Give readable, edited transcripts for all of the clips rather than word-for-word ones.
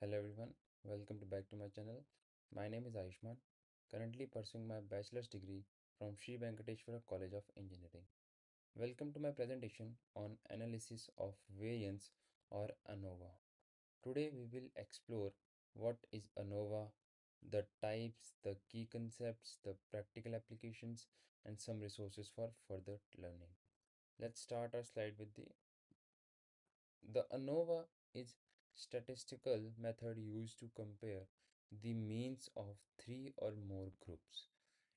Hello everyone, welcome back to my channel. My name is Ayushman, currently pursuing my bachelor's degree from Sri Venkateshwara College of Engineering. Welcome to my presentation on analysis of variance or ANOVA. Today we will explore what is ANOVA, the types, the key concepts, the practical applications, and some resources for further learning. Let's start our slide with the ANOVA is statistical method used to compare the means of three or more groups.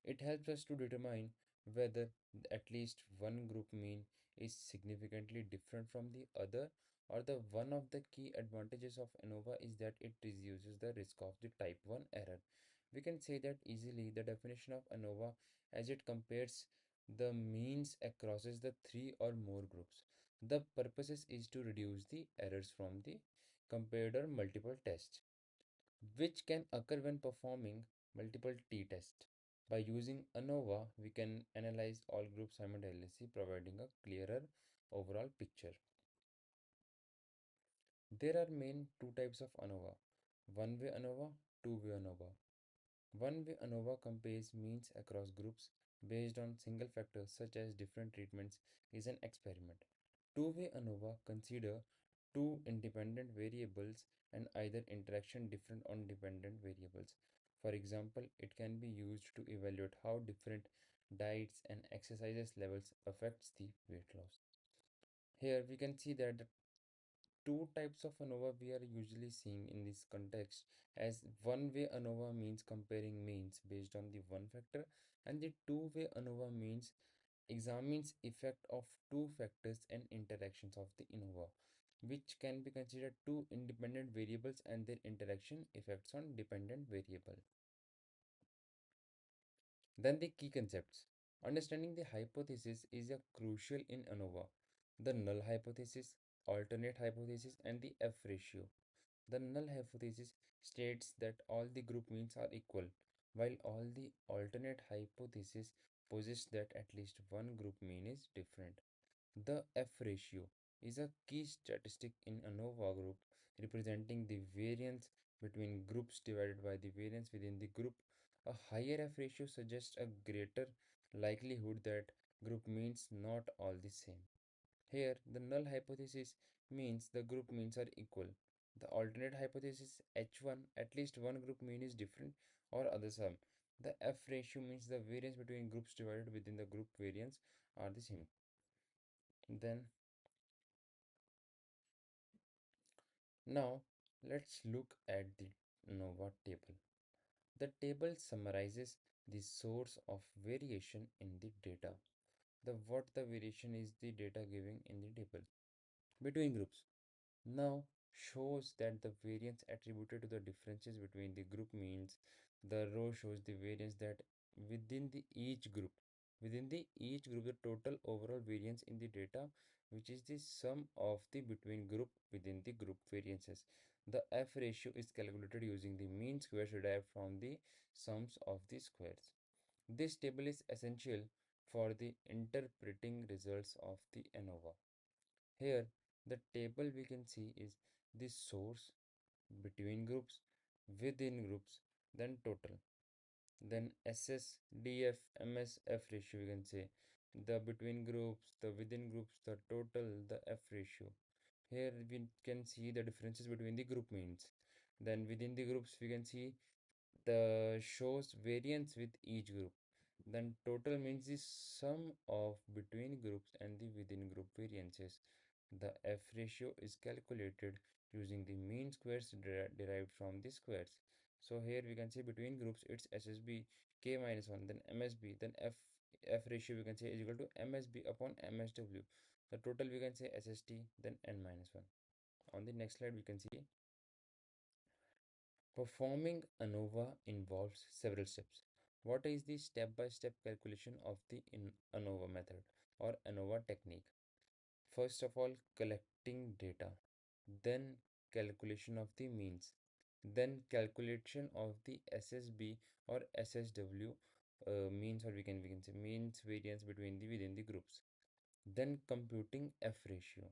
It helps us to determine whether at least one group mean is significantly different from the other, or the one of the key advantages of ANOVA is that it reduces the risk of the type 1 error. We can say that easily the definition of ANOVA as it compares the means across the three or more groups. The purpose is to reduce the errors from the compared or multiple tests, which can occur when performing multiple t-tests. By using ANOVA, we can analyze all groups simultaneously, providing a clearer overall picture. There are main two types of ANOVA: one-way ANOVA, two-way ANOVA. One-way ANOVA compares means across groups based on single factors such as different treatments is an experiment. Two-way ANOVA consider two independent variables and either interaction different on dependent variables. For example, it can be used to evaluate how different diets and exercises levels affects the weight loss. Here we can see that the two types of ANOVA we are usually seeing in this context, as one-way ANOVA means comparing means based on the one factor, and the two-way ANOVA means examines effect of two factors and interactions of the ANOVA, which can be considered two independent variables and their interaction effects on dependent variable. Then the key concepts. Understanding the hypothesis is a crucial in ANOVA. The null hypothesis, alternate hypothesis, and the F ratio. The null hypothesis states that all the group means are equal, while all the alternate hypothesis posits that at least one group mean is different. The F ratio is a key statistic in ANOVA group, representing the variance between groups divided by the variance within the group. A higher F ratio suggests a greater likelihood that group means not all the same. Here, the null hypothesis means the group means are equal. The alternate hypothesis H1, at least one group mean is different or other sum. The F ratio means the variance between groups divided within the group variance are the same. Then, now let's look at the ANOVA table. The table summarizes the source of variation in the data. The variation is the data given in the table between groups. Now shows that the variance attributed to the differences between the group means the row shows the variance that within the each group the total overall variance in the data, which is the sum of the between group within the group variances. The F ratio is calculated using the mean squares derived from the sums of the squares. This table is essential for the interpreting results of the ANOVA. Here, the table we can see is the source, between groups, within groups, then total. Then SS, DF, MS, F ratio, we can say. The between groups, the within groups, the total, the F ratio. Here we can see the differences between the group means. Then within the groups, we can see the shows variance with each group. Then total means the sum of between groups and the within group variances. The F ratio is calculated using the mean squares derived from the squares. So here we can say between groups it's SSB k minus 1, then MSB, then F ratio we can say is equal to MSB upon MSW. The total we can say SST, then n minus 1. On the next slide we can see performing ANOVA involves several steps. What is the step-by-step calculation of the ANOVA method or ANOVA technique? First of all, collecting data, then calculation of the means, then calculation of the SSB or SSW means, or we can say means variance between the within the groups, then computing F ratio.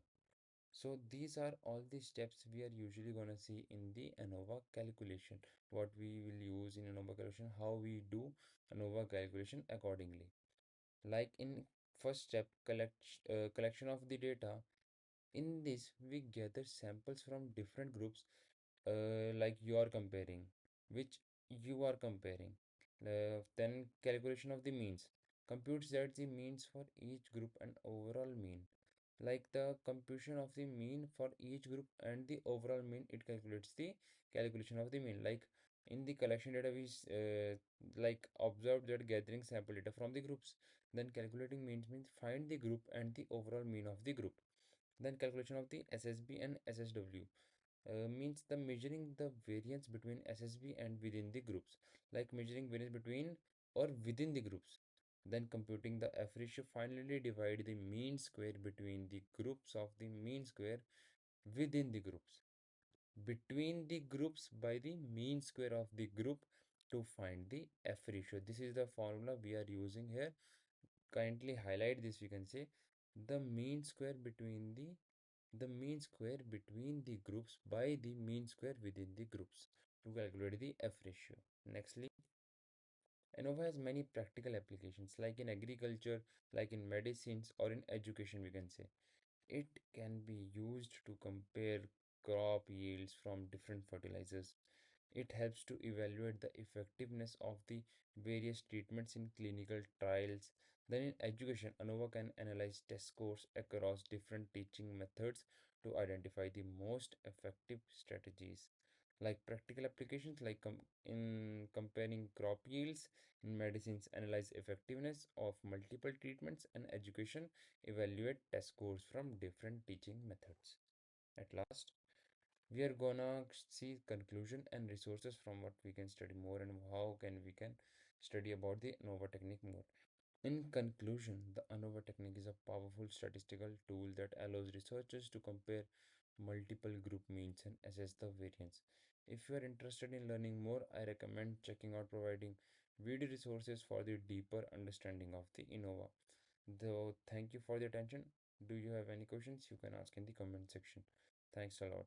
So these are all the steps we are usually gonna see in the ANOVA calculation. What we will use in ANOVA calculation, how we do ANOVA calculation accordingly. Like in first step, collection of the data. In this, we gather samples from different groups, like you are comparing, which you are comparing. Then calculation of the means. Computes that the means for each group and overall mean. Like the computation of the mean for each group and the overall mean, it calculates the calculation of the mean. Like in the collection data, we like observed that gathering sample data from the groups. Then calculating means find the group and the overall mean of the group. Then calculation of the SSB and SSW, means the measuring the variance between SSB and within the groups, like measuring variance between or within the groups. Then computing the F ratio, finally divide the mean square between the groups of the mean square within the groups, between the groups by the mean square of the group to find the F ratio. This is the formula we are using here. Kindly highlight this. We can say the mean square between the mean square between the groups by the mean square within the groups to calculate the F ratio. Nextly, ANOVA has many practical applications like in agriculture, like in medicines or in education, we can say. It can be used to compare crop yields from different fertilizers. It helps to evaluate the effectiveness of the various treatments in clinical trials. Then, in education, ANOVA can analyze test scores across different teaching methods to identify the most effective strategies. Like practical applications, like in comparing crop yields, in medicines, analyze effectiveness of multiple treatments, and education, evaluate test scores from different teaching methods. At last, we are gonna see conclusion and resources from what we can study more and how can we can study about the ANOVA technique more. In conclusion, the ANOVA technique is a powerful statistical tool that allows researchers to compare multiple group means and assess the variance. If you are interested in learning more, I recommend checking out providing video resources for the deeper understanding of the ANOVA. Though, thank you for the attention. Do you have any questions? You can ask in the comment section. Thanks a lot.